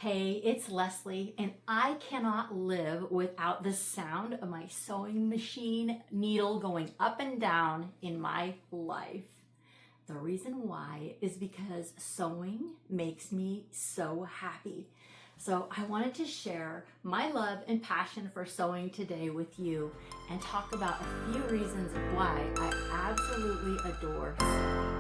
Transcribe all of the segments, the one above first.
Hey, it's Leslie, and I cannot live without the sound of my sewing machine needle going up and down in my life. The reason why is because sewing makes me so happy. So I wanted to share my love and passion for sewing today with you and talk about a few reasons why I absolutely adore sewing.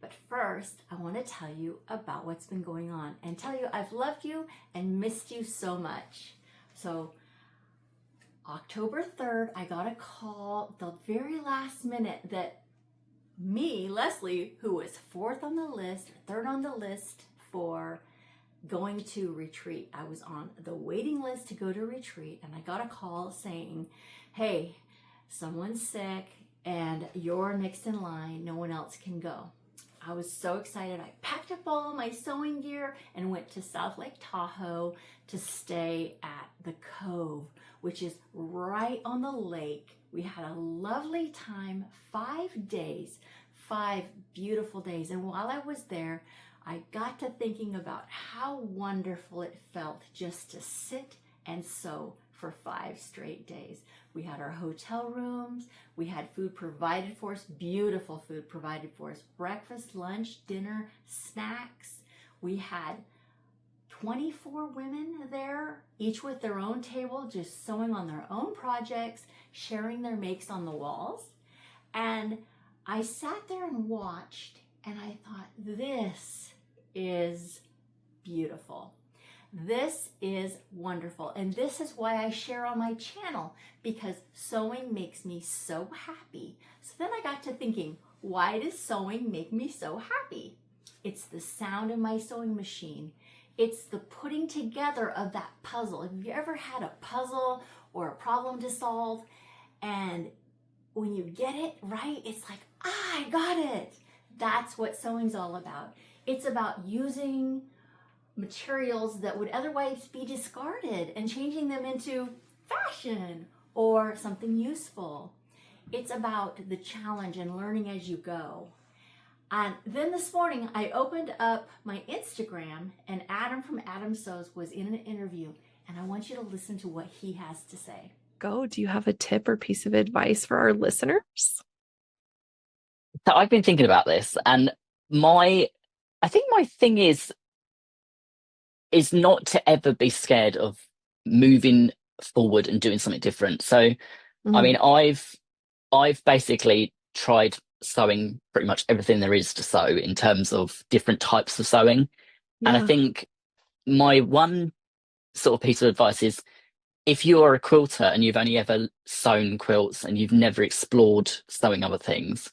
But first, I want to tell you about what's been going on and tell you I've loved you and missed you so much. So October 3rd, I got a call the very last minute that me, Leslie, who was third on the list for going to retreat. I was on the waiting list to go to retreat, and I got a call saying, hey, someone's sick and you're next in line. No one else can go. I was so excited. I packed up all my sewing gear and went to South Lake Tahoe to stay at the Cove, which is right on the lake. We had a lovely time, 5 days, 5 beautiful days. And while I was there, I got to thinking about how wonderful it felt just to sit and sew for 5 straight days. We had our hotel rooms, we had food provided for us, beautiful food provided for us, breakfast, lunch, dinner, snacks. We had 24 women there, each with their own table, just sewing on their own projects, sharing their makes on the walls. And I sat there and watched, and I thought, this is beautiful. This is wonderful, and this is why I share on my channel, because sewing makes me so happy. So then I got to thinking, why does sewing make me so happy? It's the sound of my sewing machine. It's the putting together of that puzzle. Have you ever had a puzzle or a problem to solve, and when you get it right, it's like, I got it. That's what sewing's all about. It's about using materials that would otherwise be discarded and changing them into fashion or something useful. It's about the challenge and learning as you go. And then this morning I opened up my Instagram, and Adam from Adam Sews was in an interview, and I want you to listen to what he has to say. Do you have a tip or piece of advice for our listeners? So I've been thinking about this, and I think my thing is not to ever be scared of moving forward and doing something different. So, I mean, I've basically tried sewing pretty much everything there is to sew in terms of different types of sewing. And I think my one sort of piece of advice is, if you're a quilter and you've only ever sewn quilts and you've never explored sewing other things,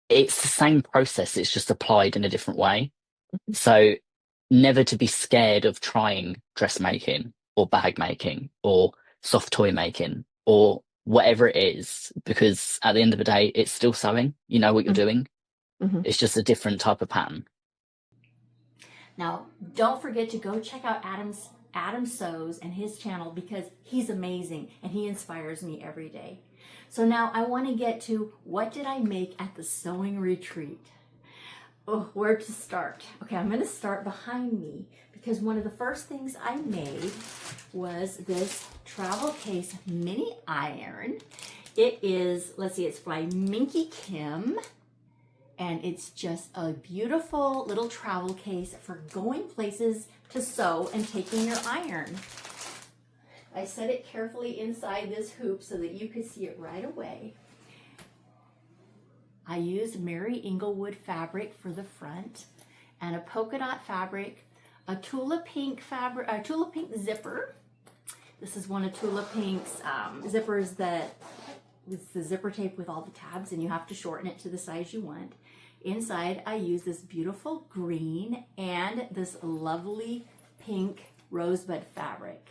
it's the same process, it's just applied in a different way. So never to be scared of trying dressmaking or bag making or soft toy making or whatever it is, because at the end of the day, it's still sewing. You know what you're doing. It's just a different type of pattern. Now, don't forget to go check out Adam Sews and his channel, because he's amazing and he inspires me every day. So now I want to get to, what did I make at the sewing retreat? Oh, where to start? Okay, I'm going to start behind me, because one of the first things I made was this travel case mini iron. It is, let's see, it's by Minky Kim, and it's just a beautiful little travel case for going places to sew and taking your iron. I set it carefully inside this hoop so that you could see it right away. I used Mary Inglewood fabric for the front, and a polka dot fabric, a Tula Pink zipper. This is one of Tula Pink's zippers that is the zipper tape with all the tabs, and you have to shorten it to the size you want. Inside, I use this beautiful green and this lovely pink rosebud fabric.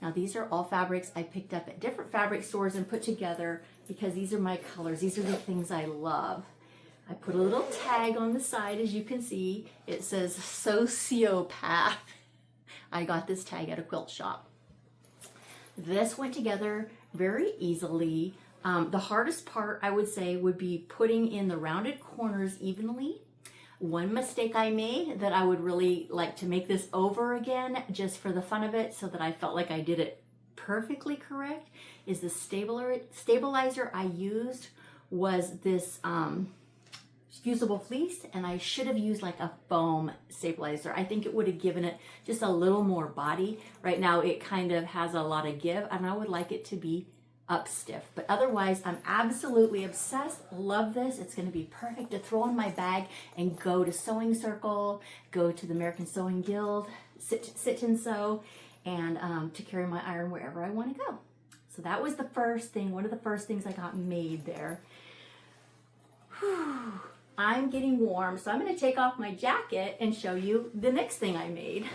Now, these are all fabrics I picked up at different fabric stores and put together, because these are my colors. These are the things I love. I put a little tag on the side, as you can see. It says sociopath. I got this tag at a quilt shop. This went together very easily. The hardest part, I would say, would be putting in the rounded corners evenly. One mistake I made that I would really like to make this over again just for the fun of it so that I felt like I did it perfectly correct is the stabilizer I used was this fusible fleece, and I should have used like a foam stabilizer. I think it would have given it just a little more body. Right now it kind of has a lot of give, and I would like it to be up stiff. But otherwise, I'm absolutely obsessed. Love this. It's going to be perfect to throw in my bag and go to Sewing Circle, go to the American Sewing Guild, sit and sew, and to carry my iron wherever I want to go. So that was the first thing, one of the first things I got made there. Whew. I'm getting warm, so I'm going to take off my jacket and show you the next thing I made.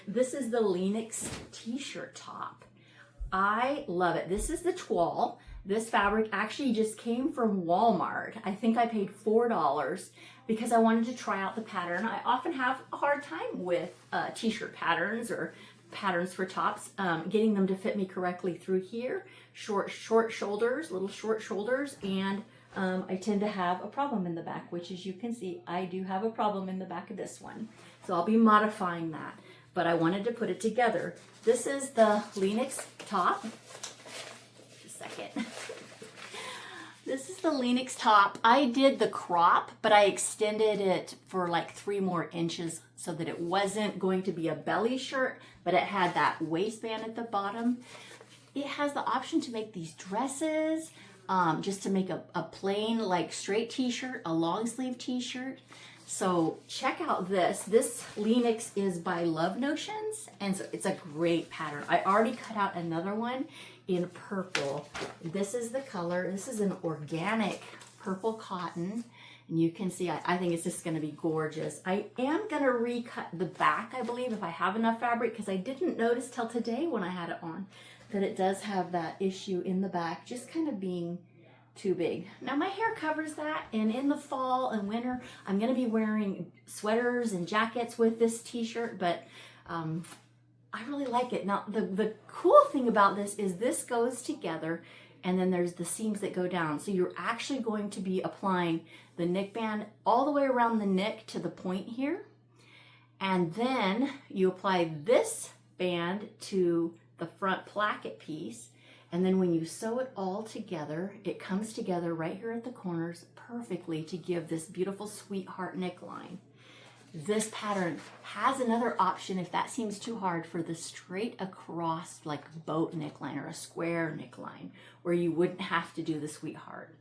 This is the Lennox t-shirt top. I love it. This is the toile. This fabric actually just came from Walmart. I think I paid $4 because I wanted to try out the pattern. I often have a hard time with t-shirt patterns or patterns for tops, getting them to fit me correctly through here. Short shoulders, little short shoulders, and I tend to have a problem in the back, which as you can see, I do have a problem in the back of this one. So I'll be modifying that, but I wanted to put it together. This is the Lennox top. Just a second. This is the Lennox top. I did the crop, but I extended it for like 3 more inches so that it wasn't going to be a belly shirt, but it had that waistband at the bottom. It has the option to make these dresses, just to make a plain like straight t-shirt, a long sleeve t-shirt. So check out this. This Lennox is by Love Notions, and so it's a great pattern. I already cut out another one in purple. This is the color. This is an organic purple cotton, and you can see I think it's just going to be gorgeous. I am going to recut the back, I believe, if I have enough fabric, because I didn't notice till today when I had it on that it does have that issue in the back, just kind of being too big. Now my hair covers that, and in the fall and winter I'm going to be wearing sweaters and jackets with this t-shirt, but I really like it. Now the cool thing about this is this goes together, and then there's the seams that go down, so you're actually going to be applying the neckband all the way around the neck to the point here, and then you apply this band to the front placket piece. And then when you sew it all together, it comes together right here at the corners perfectly to give this beautiful sweetheart neckline. This pattern has another option if that seems too hard, for the straight across like boat neckline or a square neckline where you wouldn't have to do the sweetheart.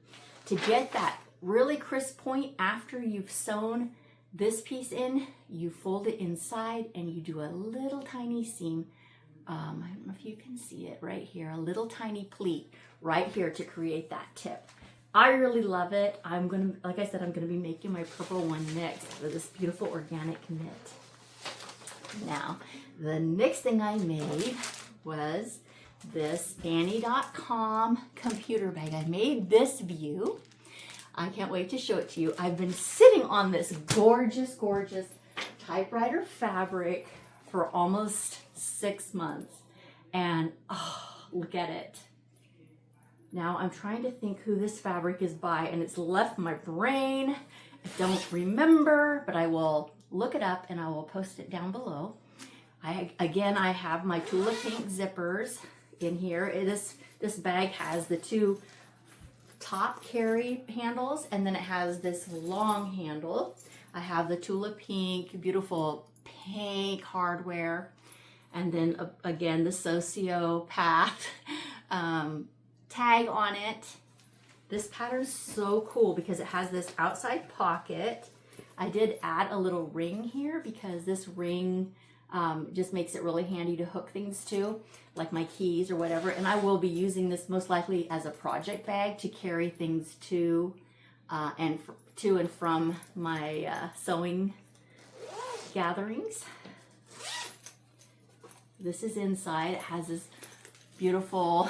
To get that really crisp point after you've sewn this piece in, you fold it inside and you do a little tiny seam. I don't know if you can see it right here, a little tiny pleat right here to create that tip. I really love it. I'm going to, like I said, I'm going to be making my purple one next for this beautiful organic knit. Now, the next thing I made was this Annie.com computer bag. I made this view. I can't wait to show it to you. I've been sitting on this gorgeous, gorgeous typewriter fabric for almost 6 months, and oh, look at it. Now I'm trying to think who this fabric is by, and it's left my brain. I don't remember, but I will look it up and I will post it down below. Again, I have my Tula Pink zippers in here. This bag has the 2 top carry handles, and then it has this long handle. I have the Tula Pink, beautiful pink hardware, and then again the Sociopath tag on it. This pattern's so cool because it has this outside pocket. I did add a little ring here because this ring just makes it really handy to hook things to, like my keys or whatever, and I will be using this most likely as a project bag to carry things to and from my sewing gatherings. This is inside. It has this beautiful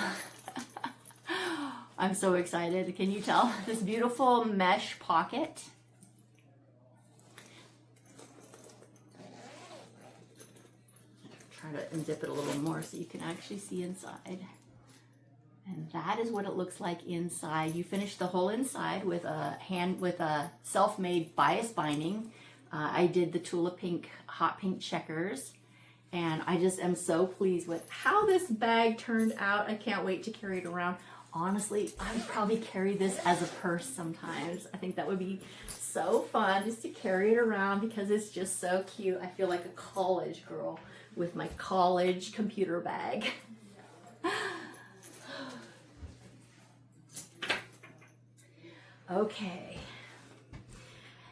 I'm so excited. Can you tell? This beautiful mesh pocket. Try to unzip it a little more so you can actually see inside. And that is what it looks like inside. You finish the whole inside with a self-made bias binding. I did the Tula Pink, hot pink checkers. And I just am so pleased with how this bag turned out. I can't wait to carry it around. Honestly, I would probably carry this as a purse sometimes. I think that would be so fun just to carry it around because it's just so cute. I feel like a college girl with my college computer bag. Okay.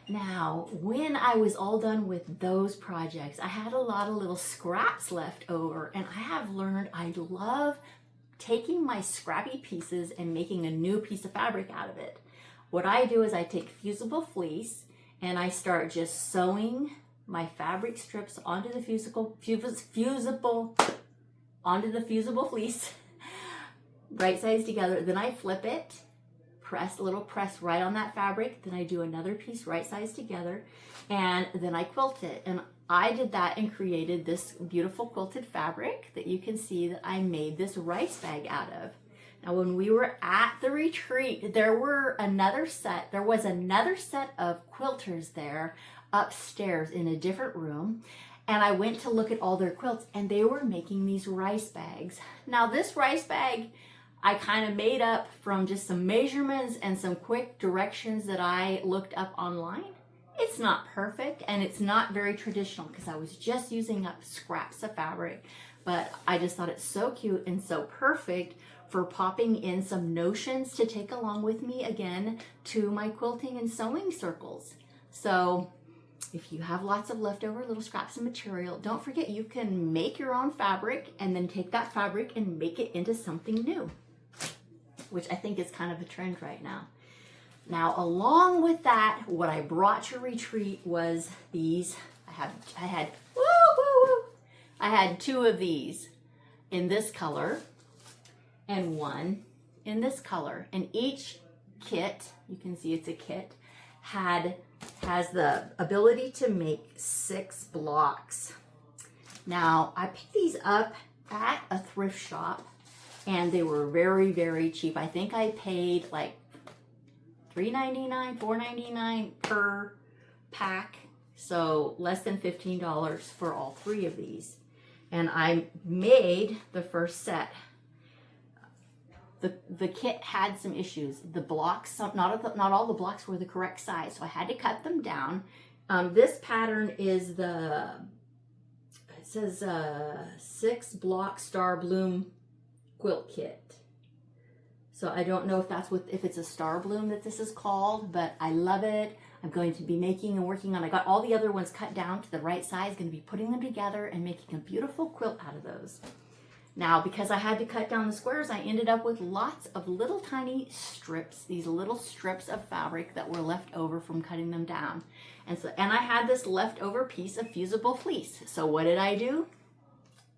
Now, when I was all done with those projects, I had a lot of little scraps left over, and I have learned I love taking my scrappy pieces and making a new piece of fabric out of it. What I do is I take fusible fleece and I start just sewing my fabric strips onto the fusible fleece, right sides together. Then I flip it, press right on that fabric. Then I do another piece right sides together, and then I quilt it. And I did that and created this beautiful quilted fabric that you can see that I made this rice bag out of. Now, when we were at the retreat, there was another set of quilters there upstairs in a different room. And I went to look at all their quilts, and they were making these rice bags. Now, this rice bag, I kind of made up from just some measurements and some quick directions that I looked up online. It's not perfect, and it's not very traditional because I was just using up scraps of fabric, but I just thought it's so cute and so perfect for popping in some notions to take along with me again to my quilting and sewing circles. So if you have lots of leftover little scraps of material, don't forget you can make your own fabric and then take that fabric and make it into something new, which I think is kind of a trend right now. Now, along with that, what I brought to retreat was these. I had two of these in this color and one in this color. And each kit, you can see it's a kit, has the ability to make 6 blocks. Now, I picked these up at a thrift shop, and they were very, very cheap. I think I paid like $3.99, $4.99 per pack, so less than $15 for all 3 of these. And I made the first set. The kit had some issues. The blocks, not all the blocks were the correct size, so I had to cut them down. This pattern is it says 6 block star bloom quilt kit. So I don't know if it's a star bloom that this is called, but I love it. I'm going to be making and working on, I got all the other ones cut down to the right size, going to be putting them together and making a beautiful quilt out of those. Now, because I had to cut down the squares, I ended up with lots of little tiny strips, these little strips of fabric that were left over from cutting them down. And I had this leftover piece of fusible fleece. So what did I do?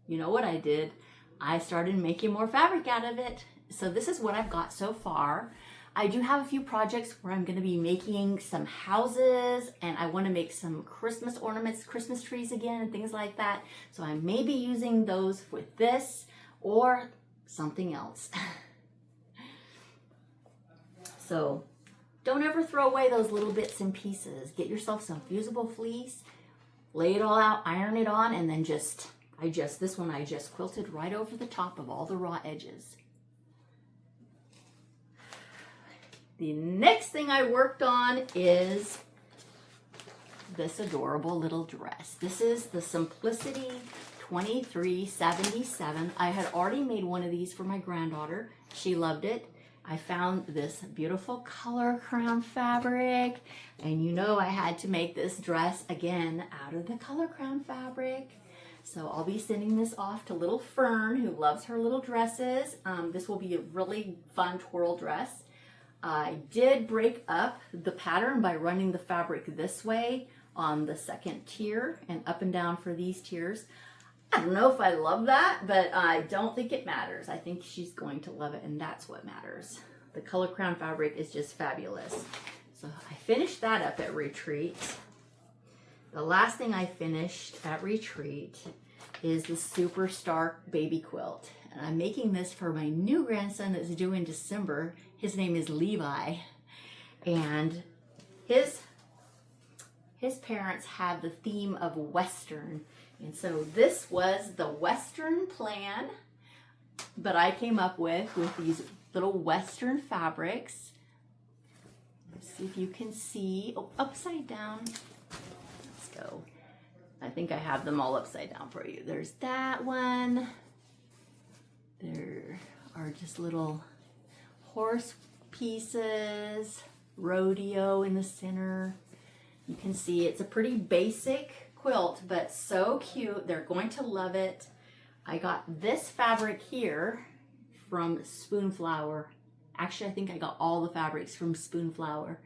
You know what I did? I started making more fabric out of it. So this is what I've got so far. I do have a few projects where I'm going to be making some houses, and I want to make some Christmas ornaments, Christmas trees again, and things like that. So I may be using those with this or something else. So don't ever throw away those little bits and pieces. Get yourself some fusible fleece, lay it all out, iron it on, and then this one I just quilted right over the top of all the raw edges. The next thing I worked on is this adorable little dress. This is the Simplicity 2377. I had already made one of these for my granddaughter. She loved it. I found this beautiful color crown fabric, and you know I had to make this dress again out of the color crown fabric. So I'll be sending this off to little Fern, who loves her little dresses. This will be a really fun twirl dress. I did break up the pattern by running the fabric this way on the second tier and up and down for these tiers. I don't know if I love that, but I don't think it matters. I think she's going to love it, and that's what matters. The color crown fabric is just fabulous. So I finished that up at retreat. The last thing I finished at retreat is the Superstar baby quilt. And I'm making this for my new grandson that's due in December. His name is Levi. And his parents have the theme of Western. And so this was the Western plan that I came up with these little Western fabrics. Let's see if you can see. Oh, upside down. Let's go. I think I have them all upside down for you. There's that one. There are just little horse pieces, rodeo in the center. You can see it's a pretty basic quilt, but so cute. They're going to love it. I got this fabric here from Spoonflower. Actually, I think I got all the fabrics from Spoonflower.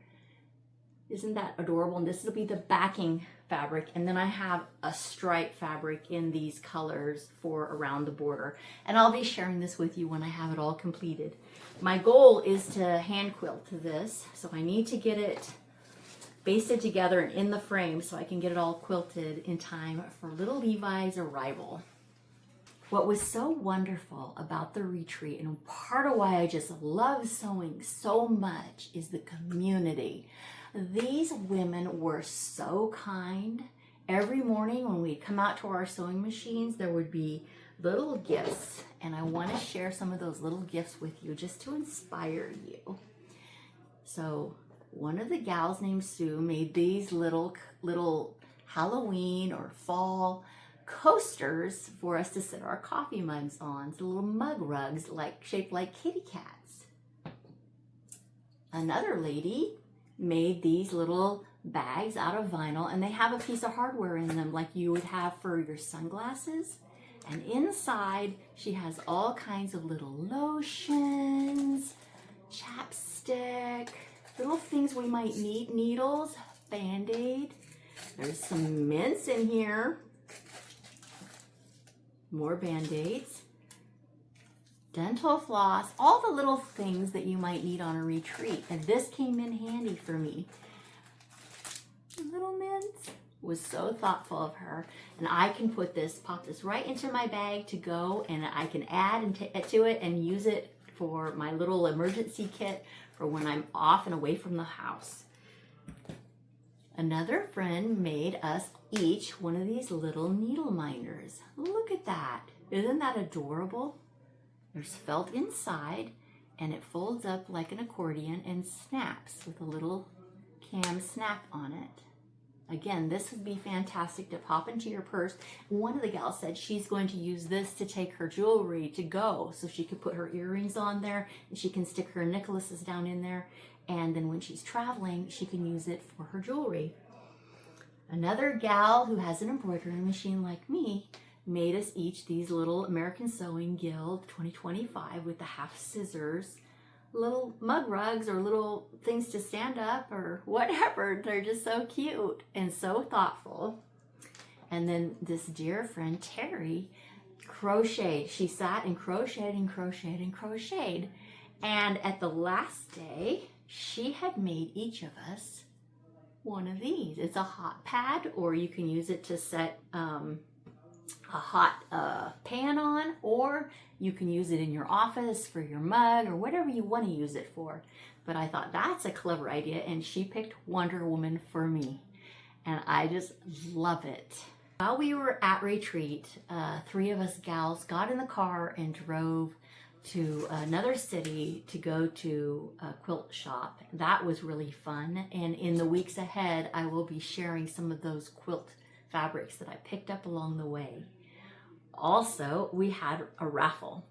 Isn't that adorable? And this will be the backing fabric. And then I have a stripe fabric in these colors for around the border. And I'll be sharing this with you when I have it all completed. My goal is to hand quilt this. So I need to get it basted together and in the frame so I can get it all quilted in time for little Levi's arrival. What was so wonderful about the retreat, and part of why I just love sewing so much, is the community. These women were so kind. Every morning when we'd come out to our sewing machines, there would be little gifts, and I want to share some of those little gifts with you just to inspire you. So one of the gals named Sue made these little Halloween or fall coasters for us to sit our coffee mugs on. So little mug rugs shaped like kitty cats. Another lady made these little bags out of vinyl, and they have a piece of hardware in them like you would have for your sunglasses. And inside she has all kinds of little lotions, chapstick, little things we might need, needles, Band-Aid. There's some mints in here. More Band-Aids, dental floss, all the little things that you might need on a retreat. And this came in handy for me. Little mints. Was so thoughtful of her. And I can pop this right into my bag to go, and I can add to it and use it for my little emergency kit for when I'm off and away from the house. Another friend made us each one of these little needle minders. Look at that. Isn't that adorable? There's felt inside, and it folds up like an accordion and snaps with a little cam snap on it. Again, this would be fantastic to pop into your purse. One of the gals said she's going to use this to take her jewelry to go, so she could put her earrings on there, and she can stick her necklaces down in there. And then when she's traveling, she can use it for her jewelry. Another gal who has an embroidery machine like me made us each these little American Sewing Guild 2025 with the half scissors, little mug rugs or little things to stand up or whatever. They're just so cute and so thoughtful. And then this dear friend Terry crocheted. She sat and crocheted and crocheted and crocheted. And at the last day, she had made each of us one of these. It's a hot pad, or you can use it to set a hot pan on, or you can use it in your office for your mug or whatever you want to use it for. But I thought that's a clever idea, and she picked Wonder Woman for me, and I just love it. While we were at retreat, 3 of us gals got in the car and drove to another city to go to a quilt shop. That was really fun, and in the weeks ahead I will be sharing some of those quilt fabrics that I picked up along the way. Also, we had a raffle,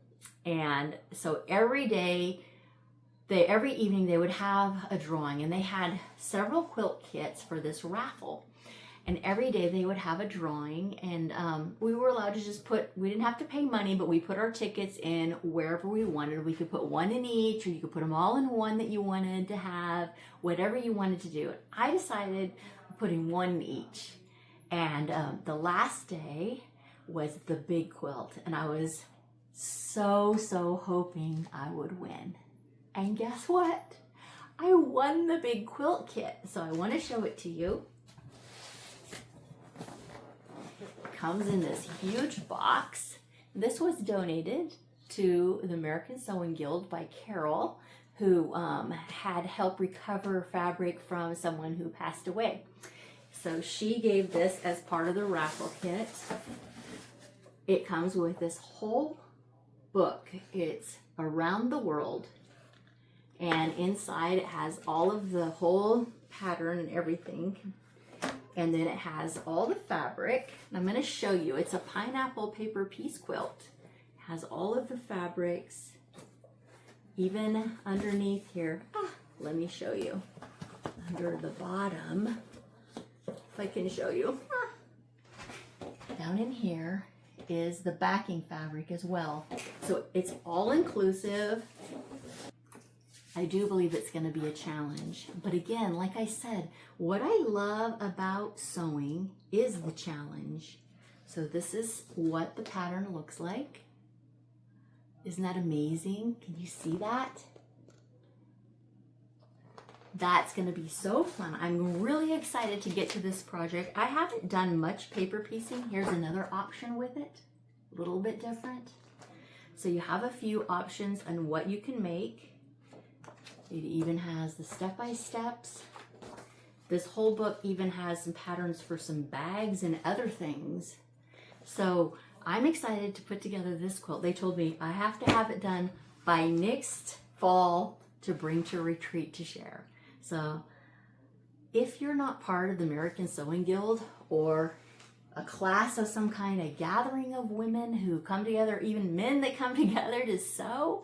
and so every evening they would have a drawing, and they had several quilt kits for this raffle. And every day they would have a drawing, and we were allowed to just we didn't have to pay money, but we put our tickets in wherever we wanted. We could put one in each, or you could put them all in one that you wanted to have, whatever you wanted to do. I decided putting one in each. And the last day was the big quilt, and I was so hoping I would win. And guess what? I won the big quilt kit. So I want to show it to you. Comes in this huge box. This was donated to the American Sewing Guild by Carol, who had helped recover fabric from someone who passed away. So she gave this as part of the raffle kit. It comes with this whole book. It's around the world, and inside it has all of the whole pattern and everything, and then it has all the fabric. I'm going to show you. It's a pineapple paper piece quilt. It has all of the fabrics, even underneath here. Let me show you. Under the bottom, if I can show you, down in here is the backing fabric as well. So it's all inclusive. I do believe it's going to be a challenge. But again, like I said, what I love about sewing is the challenge. So this is what the pattern looks like. Isn't that amazing? Can you see that? That's going to be so fun. I'm really excited to get to this project. I haven't done much paper piecing. Here's another option with it, a little bit different. So you have a few options on what you can make. It even has the step-by-steps. This whole book even has some patterns for some bags and other things. So I'm excited to put together this quilt. They told me I have to have it done by next fall to bring to retreat to share. So if you're not part of the American Sewing Guild or a class of some kind, a gathering of women who come together, even men that come together to sew,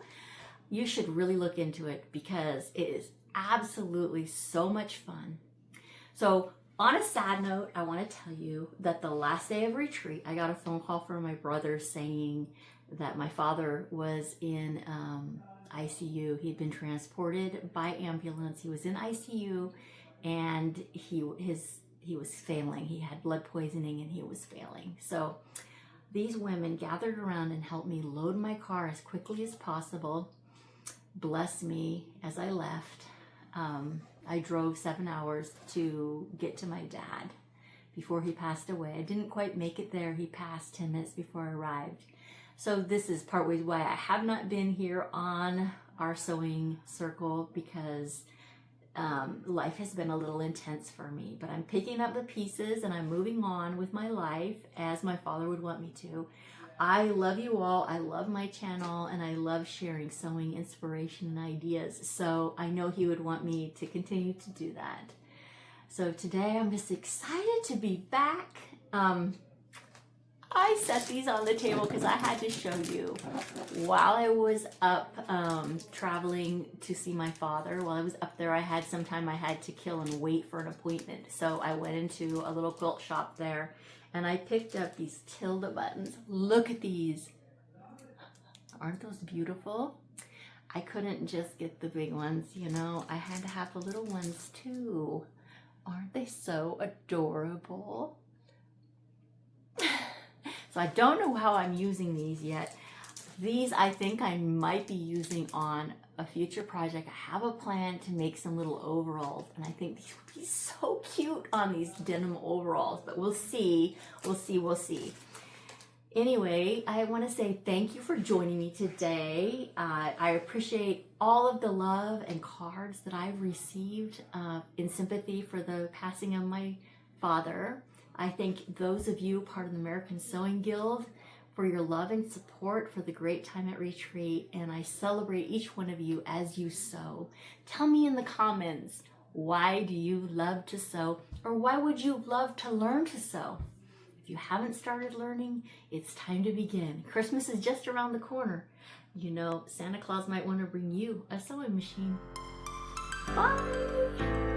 you should really look into it because it is absolutely so much fun. So on a sad note, I want to tell you that the last day of retreat, I got a phone call from my brother saying that my father was in ICU. He'd been transported by ambulance. He was in ICU and he was failing. He had blood poisoning and he was failing. So these women gathered around and helped me load my car as quickly as possible. Bless me as I left. I drove 7 hours to get to my dad before he passed away. I didn't quite make it there. He passed 10 minutes before I arrived. So this is partway why I have not been here on our sewing circle because life has been a little intense for me. But I'm picking up the pieces and I'm moving on with my life as my father would want me to. I love you all. I love my channel and I love sharing sewing inspiration and ideas. So I know he would want me to continue to do that. So today I'm just excited to be back. I set these on the table because I had to show you. While I was up traveling to see my father, while I was up there, I had some time I had to kill and wait for an appointment. So I went into a little quilt shop there and I picked up these tilde buttons. Look at these. Aren't those beautiful? I couldn't just get the big ones, you know. I had to have the little ones too. Aren't they so adorable? So I don't know how I'm using these yet. These I think I might be using on a future project. I have a plan to make some little overalls and I think these would be so cute on these denim overalls, but we'll see. We'll see. Anyway, I want to say thank you for joining me today. I appreciate all of the love and cards that I've received in sympathy for the passing of my father. I thank those of you part of the American Sewing Guild for your love and support for the great time at retreat, and I celebrate each one of you as you sew. Tell me in the comments, why do you love to sew, or why would you love to learn to sew? If you haven't started learning, it's time to begin. Christmas is just around the corner. You know, Santa Claus might want to bring you a sewing machine. Bye!